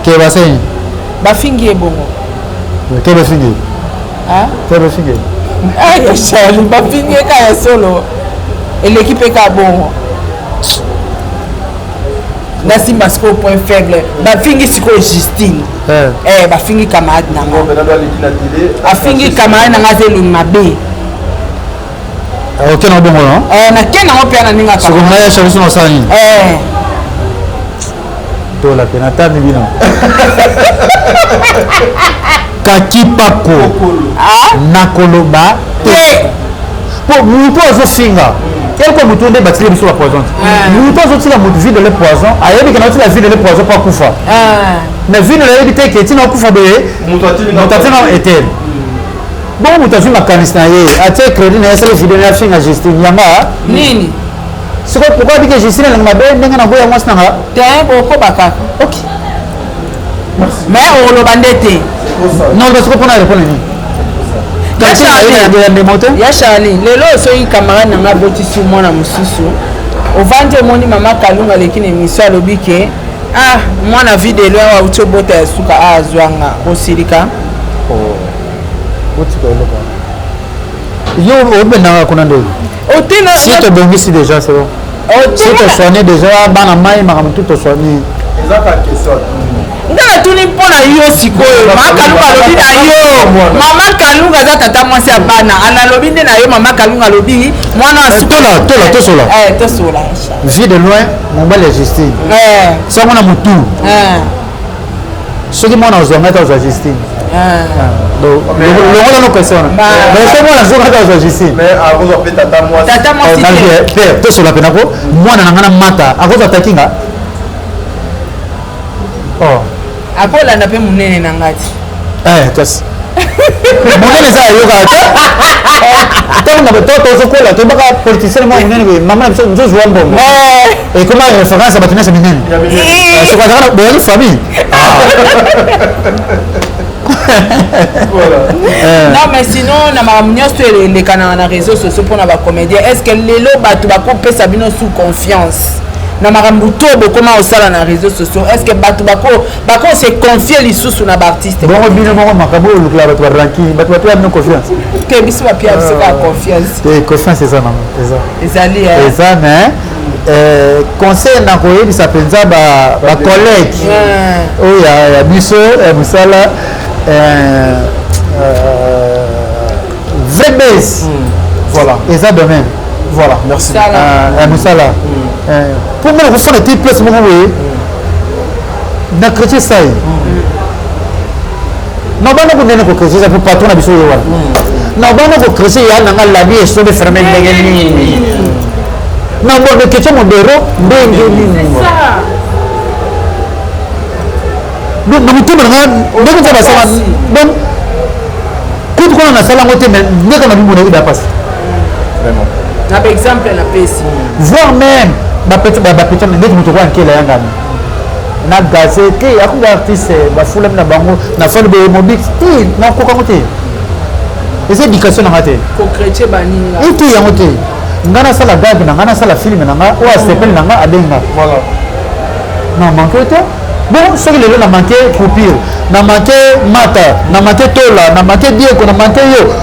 ke baseni bafingi ye bongo ke bafingi ke bafingi aya Charlie bafingi ye kaya solo eleki mpe ka bongo nasimba sikoyo point faible bafingi sikoyo Justine bafingi camarade nango afingi camarade nanga aza elongi mabe oke na bongo no nake nango mpe naninga sokonga ya chaviso na osala nini tola mpe natami bino kaki pako nakoloba te po moto azofinga eloko moto nde batili biso ba poison moto azotila moto vide le poison ayebi ke naotila vide le poison po akufa mais vide nayebi te ke tina okufa boye moto atina etere bongo moto azwi makanisi na ye atie crédit na ye asala video na afinga Justine yanga nini siko pourquoi bike Justine elingi mabe ndenge na boya mwasi nanga te okoba kaka ok mais oloba nde te non basiko mpona répondre nini ya Charlie lelo soki camarade nanga botisi mwana mosusu ovandi omoni mama Kalunga aleki na émission alobi ke mwana videlo awa auti obota ya suka azwanga osilika yo obendanga kuna nde si tobongisi déjà c'est bon si tosoigne déjà bana mai makambo tu tosoigne nga natuni mpona yo sikoyo mama Kalunga alobi na yo mama Kalunga aza tata mwasi ya bana analobi nde na yo mama Kalunga alobi mwana tosola vie de loin mobali ya Justine sango na motu soki mwana ozwanga te ozwa Justine longola no question so mwana azwanga te ozwa Justine tata mwasi tosola mpe nako mwana na nga na mata akozwa takinga akolanda mpe monene na ngati kasi monene eza ayokaka te ntango tozokola toyebaka politicien mwa monene boye mama na biso nzozwa mbongo ekoma référence ya bato nyonso minene soko azaka boyaki famille non mais sinon na makambo nyonso elekanaka na réseau sociaux mpona bacomédien est ce que lelo bato bakopesa bino sous confiance na makambo to bokoma osala na réseaux sociaux est ce que bato bako se confier lisusu na baartiste bongo bino moko makambo olukela bato baranking bato bapea bino confiance ke biso bapea biso kaka confiance confiance eza nango ezali eza mais conseil na koyebisa mpenza bacollègue oyo ya biso mosala vrai base. Voilà. Et ça demain. Voilà, merci. Moussala. Pour moi, vous faites des places, vous voyez. Na chrétien ça. Non, pas nous donner que chrétien ça pour patron na biso yowa. Non, pas nous que chrétien ya na la vie est de fermer ndengeni. Non, bon le chrétien modéro ndengeni. C'est ça. Donc nous tout le monde donc ça va ça. Donc tout qu'on a ça la moitié mais dès qu'on a vu mon idée passe. Vraiment. Par exemple la PC. Voire même ba petit ndenge mutu kwa nkela yanga. Na gazé ke ya ko artiste ba fulem na bango na fali be mobix ti na ko ka moté et c'est éducation na maté ko chrétien bani la et ti ya moté ngana sala gabi na ngana sala film na nga o stepel na nga adenga Voilà. non manqué to bon ce que le na manqué coupure na manqué mata na manqué tola na manqué dieko na manqué yo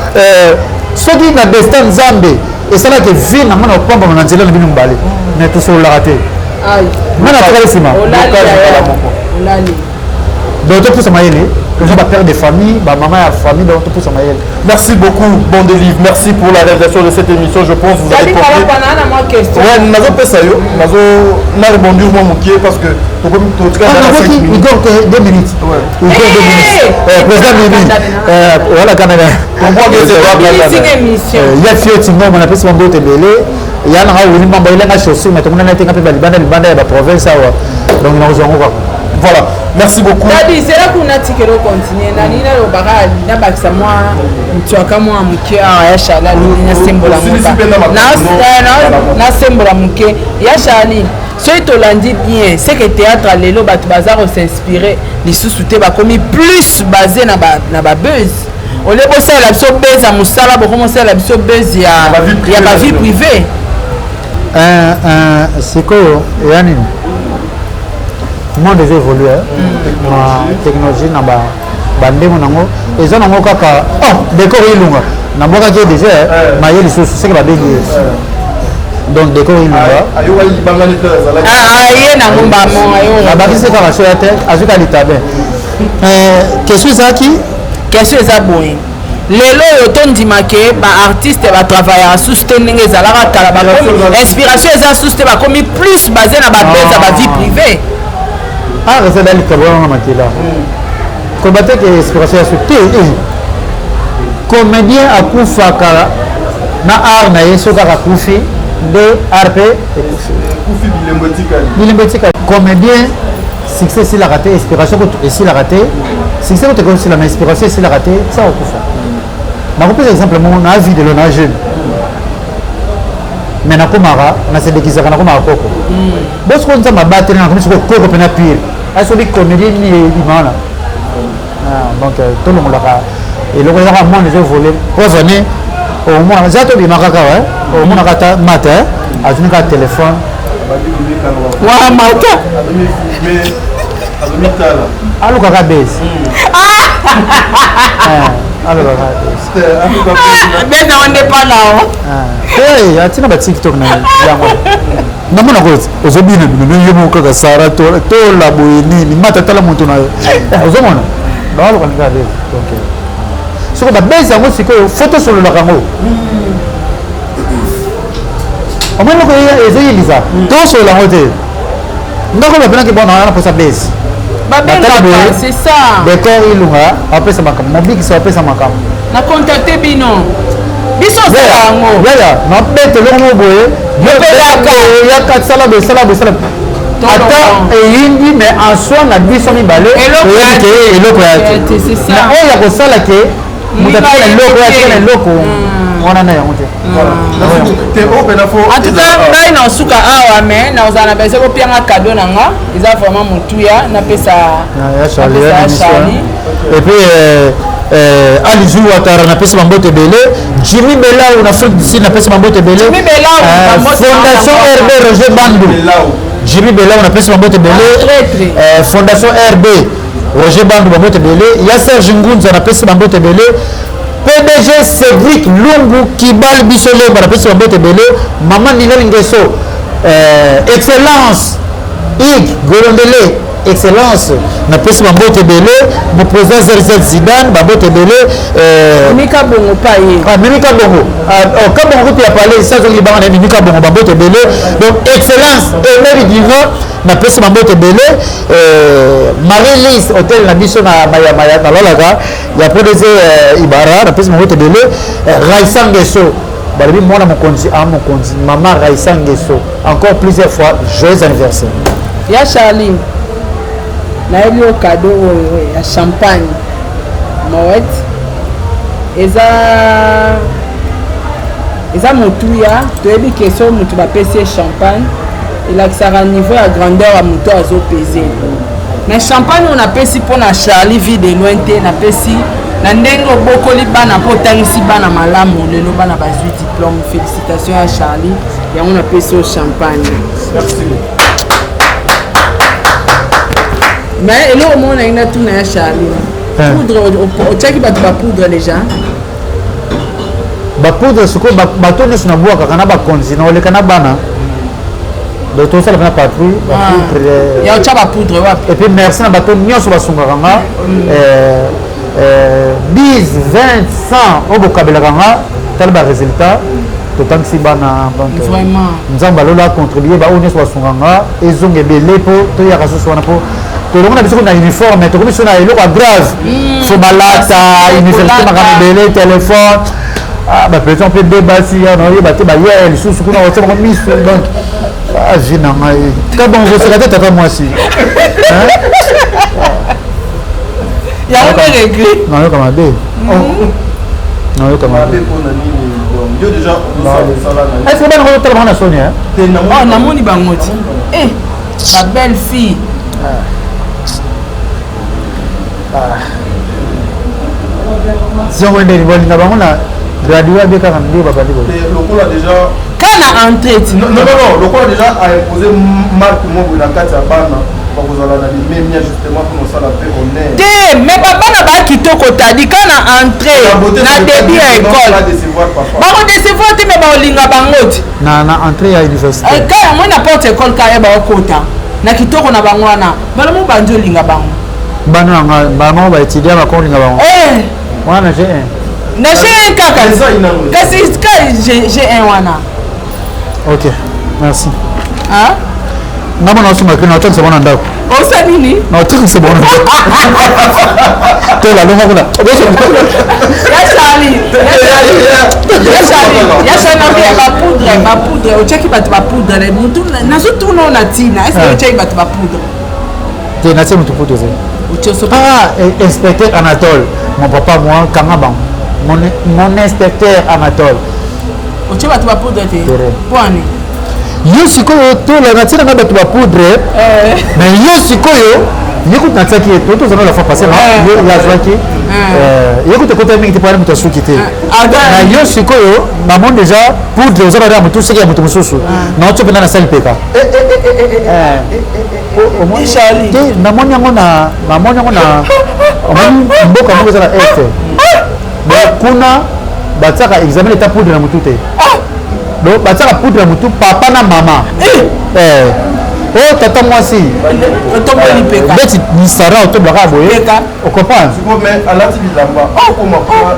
ce qui na destin nzambe et ça là que vie na mona pomba na nzela na binu mbali mais tout sur la raté aïe Mana traversement. Olali. Donc tout ça maïli, que je vais perdre des familles, ma maman a famille donc tout ça maïli. Merci beaucoup, bon délivre. Merci pour la réalisation de cette émission. Je pense que vous avez compris. Ouais, nous avons fait ça. Nous avons répondu au moment parce que il dort 2 minutes. Il dort 2 minutes. Président Bibi, voilà Canada. On voit que c'est émission. Il y a Fioti, on a fait son botte belé. Il y a un membre il a chaussé, mais tout le monde a été capable de libérer la province. Donc nous avons voilà, merci beaucoup. C'est là qu'on a tiqué au continent. Nina le baral, n'a pas que ça moi. Tu as comme moi mon cœur à Yachala, n'a symbole à mon n'a symbole à mon cœur. Yachali, ce qui te l'a dit bien, c'est que le théâtre à l'élo, tu bazar s'inspirer, les sous-soutés va commis plus basé dans la buzz. On est bossé à la buzz à Moussala, pour commencer à la buzz, il y a ma vie privée. C'est quoi, Yannin? Le monde déjà évolué, la technologie n'a pas bandé mon amour. Et ça n'a pas qu'à décor ilunga. N'a pas qu'à déjà, mais il y a des choses c'est que la bégue. Donc décor ilunga. Il y a un bon bâtiment. La bâtisse c'est quand la chose à terre, à ce qu'à l'étabé. Qu'est-ce que ça qui? Qu'est-ce que ça boit? Lelo oton dimake ba artiste ba travailler à soutenir les alara kala ba inspiration les soutenir ba comme plus basé na ba bête ba vie privée. Ah, c'est dans le tableau na matila. Combattre que inspiration à soutenir. Comédien a kufa kala na art na yeso kala kufi de RP et Kufi bilembotika. Comédien succès si la raté inspiration et si la raté succès que comme si la inspiration si la raté ça au kufa. Je vais par exemple mon avis de l'on jeune. Mais na komara na se déguiser na komara koko. Parce qu'on ça m'a battu na comme si koko pena pire. À ce que comédie ni imana. Donc tout le monde là et le gars moi les volé pour venir au moins zato bi makaka ouais au moins kata matin à une carte téléphone. Wa mata. Allo kaka base. Alors, mais non, on n'est pas là. Hey, atina ba TikTok na yango. Namona ko ozobina bino yemo kaka sara to la boyini ni mata tala muntu na. Ozomona. Ba lo kan gade. Donc. Soko ba beza ngo siko photo solo la kango. Omano ko ezeli lisa. To solo la ngote. Ndako ba bana ke bona na posa base. C'est ça. D'accord, il a après ça m'a mobile qui s'appelle ça m'a comme. Na contacté bino. Biso ça ngo. Yaya, na bête le ngo boye. Ya ka sala be. Attends, et indi mais en soi na biso ni balé. Et loko ya. C'est ça. Na o ya ko sala ke mutata le loko. On a na ya ngote. En tout cas, ngai na suka awa mais na ozana bese ko pianga cadeau nanga, ils a vraiment mutuya na pesa. Ya Charlie. Et puis Ali Zou Ouattara na pesa mambote belé, Jimmy Belau na Afrique du Sud na pesa mambote belé. Jimmy Belau Fondation RB Roger Bandou. Jimmy Belau na pesa mambote belé. Fondation RB Roger Bandou mambote belé. Yasser Jungunza na pesa mambote belé. PDG Cédric Lungu Kibal Bissolo Barapesi Mambote Belé, Maman Nina Lingeso, Excellence Ig Golondele, excellence napesi bambote ebele mopresident ZZ Zidane bambote ebele Mika Bongo paye Mimika Bongo kabongo kutu ya pale sazoki libanga na Mimika Bongo bambote ebele donc excellence Emery Divin napesi bambote ebele Marie-Lise hôtel na biso na mayamaya nalolaka ya PDG Ibara napesi bambote ebele Raissa Ngeso balobi mwana mokonzi mokonzi mama Raissa Ngeso encore plusieurs fois joyeux anniversaire ya Charlie nayebi o cadeau ya champagne Moet eza motuya toyebi question motu bapesi ye champagne elakisaka niveau ya grandeur ya moto azopese mais champagne oyo napesi mpona Charlie vie de loin te napesi na ndenge obokoli bana mpo otangisi bana malamu lelo bana bazwi diplôme félicitation ya Charlie yango napesi o champagne. Merci. Mais eloko moko na ngai natuna ya Charlie poudre otiaki bato bapoudre déjà bapoudre sikoyo bato nyonso nabwakaka na bakonzi na oleka na bana donc tosalaka na patrouille bapoudre ya otya bapoudre wapi et puis merci na bato nyonso basungaka nga 10 20 100 oyo bokabelaka nga tala baresultat totangisi bana nzambe alola acontribue baoyo nyonso basunga nga ezonga ebele mpo toyaka susu wana mpo tolongo na biso na uniforme tokomi biso na eloko ya grave so balata université makambo ebele téléphone baprésident mpe nde basi naoyeba te bayaya lisusu kuna otia bango miso donc avi na ngai kabongo koseka te tata mwasi yango mpe regret nayoka mabe nayoka mabe est-ce que bana kotala bango na soni namoni bango ti la belle fille zongo ndeni bolinga bango na gradué abe kaka nde babandi boye lokola déjà kana entrée ti non lokola déjà a imposé marque moko na kati ya bana bakozala na limemia justement pour nosala mpe honneur te mais babana baa kitoko tadi kana entrée na début ya école bakodecevoir te me baolinga bango ti na entrée ya université kaka moi n'importe école kaya baokota na kitoko na bango wana balomo bandi olinga bango bana nanga bango baétudia bakolinga bango wana G1 na G1 kaka kasi ka G1 wana ok merci namona osunga kina otangisa bona ndako osa nini na otangisa bona tola longa kuna ya Charlie bapoudre otyaki bato bapoudre mutu nazotuna o na ntina est ce que otyaki bato bapoudre te natie mutu poudre te inspecteur Anatole mon papa moi kanga bango mon inspecteur Anatole otye bato bapoudre te pwani yo sikoyo tolanga ntielanga bato bapoudre mais yo sikoyo yekuti natiaki ye tozana la fois passé yazwaki yekuti ekota mingi te po ana moto asuki te na yo sikoyo namoni déjà poudre oza bada ya motu seki ya moto mosusu naotyo mpena nasali peka namoni yango na omoni mboka moko eza na este kuna batiaka examen eta poudre na motu te donc batiaka poudre na motu papa na mama oyo tata mwasi beti nisara otoblaka boye ocomprendre alati bilamba okoma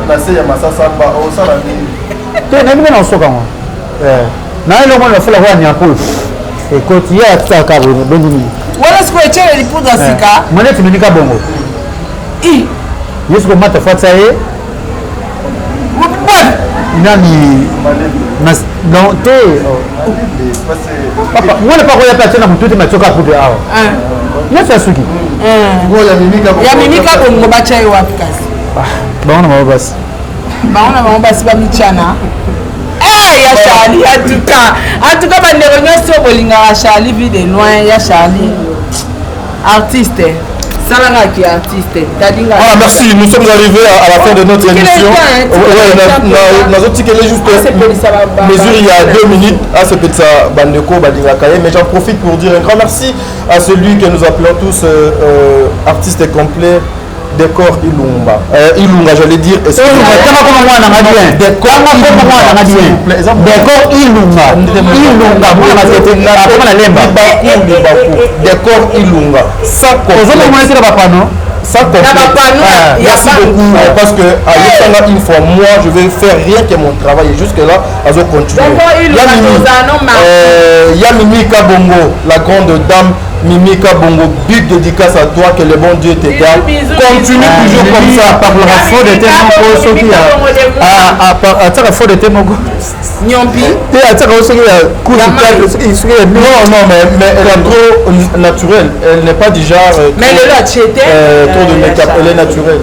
na se ya masasamba osala nini te nayebi mpe na osoka ngo naye longo na fola koya niakolo ekoti ye atisaka boye bengi nini wana siko etiele lipoudre sika mwana timinika bongo ye siko mata fatisa ye nani non te papa ngole pa koya patena mututi machoka poudre awa nyonso asuki ya mimika bongo batya ye wapi kasi bango na bango basi bamityana ya Charlie en tout cas bandeko nyonso bolingaka Charlie vie de loin ya Charlie artiste salangaki artiste tadinga merci nous sommes arrivés à la fin de notre émission nazotikele juste mesure il y a 2 minutes à ce petit bandeko badingaka ye mais j'en profite pour dire un grand merci à celui que nous appelons tous artiste complet Décor Ilunga. Ilunga, j'allais dire. Décor Ilunga. Ça merci beaucoup parce que une fois moi je vais faire rien que mon travail et jusque là je vais continuer. Mimi Kabongo, la grande dame Mimi Kabongo, big dédicace à toi, que le bon Dieu te garde. Continue toujours comme ça. Par la faute de tes non, mais elle est trop naturelle. Elle n'est pas du genre. Mais elle est trop de make-up, elle est naturelle.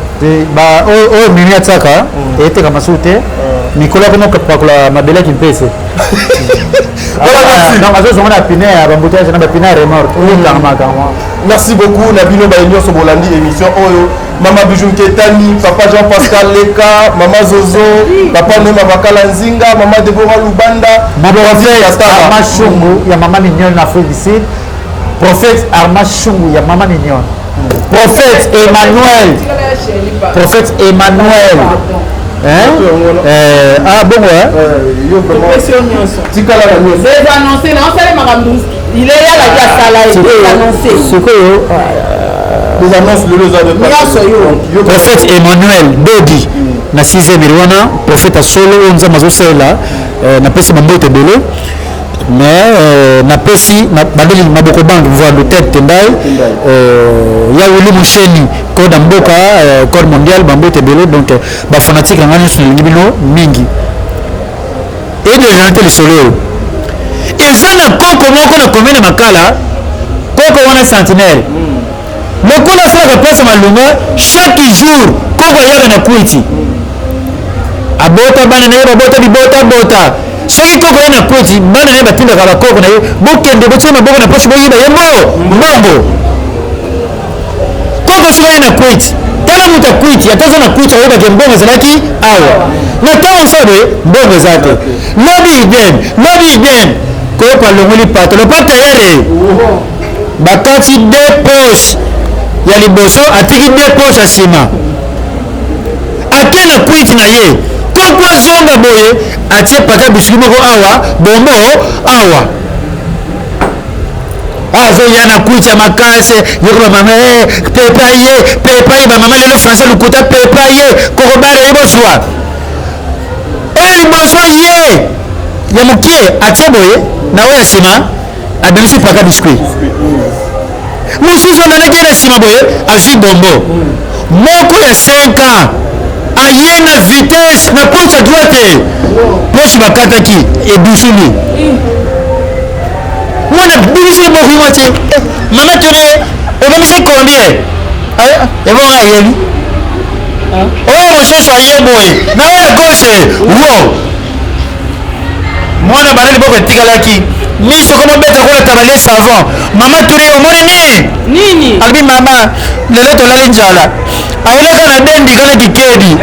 Mimi Atsaka, et était comme ça. Nicolas comment que la ma belle qui pèse. Merci beaucoup Nabino Baïnio Sobolandi émission Oyo Mama Bijou Ketani, Papa Jean-Pascal Leka, Mama Zozo, Papa Nema Bakala Nzinga, Mama Deborah Lubanda, Prophète Arma Chungu, ya Mama Mignon Afrique du Sud. Prophète Arma Chungu, ya Mama Mignon. Prophète Emmanuel. Prophète Emmanuel. Ah bon ouais. Il est là la annoncé. Les annonces prophète Emmanuel Dodi na 6e Mirwana prophète solo onza mazosela na pesi mambote belé mais na pesi na bandeli maboko bandu voir le tête tendai ya wili musheni code mboka code mondial bambote belé donc ba fanatique ngani sur libino mingi et de janter le solo et ça na koko moko na commune makala koko wana sentinelle le kuna sala pesa malunga chaque jour koko yaka na kwiti abota bana na bota bota soki koko yana kwiti bana na batinda ka bakoko na ye bokende botsema boko na poche boyiba yembo mbongo koko soki yana kwiti tala muta kwiti ataza na kwiti ayoba ke mbongo zalaki awa na tango sabe mbongo zate lobi bien koko alongoli pato le pato yare bakati deux poches ya liboso atiki deux poches ya nsima ake na kwiti na ye koko azonga boye atie pata bisiki moko awa bombo awa azoya na kwiti ya makase yokoba mama pepa ye bamama lelo français lukuta pepa ye koko bare ye boswa oyo liboso ye ya mokie atie boye na oyo ya nsima abimisi paka biskuit mosusu ananaki na nsima boye azwi bombo moko ya 5 ans aye na vitesse na poche ya droite poche bakataki ebusuli mwana bimisi mokimo te mama tone obamisi combien ebonga ayeli oyo mosusu aye boye na oyo ya gauche wo mwana bana liboko etikalaki miso koma beta kola tabale savon mama turi omoni nini albi mama lelo tolali njala ayelaka na dendi kana kikedi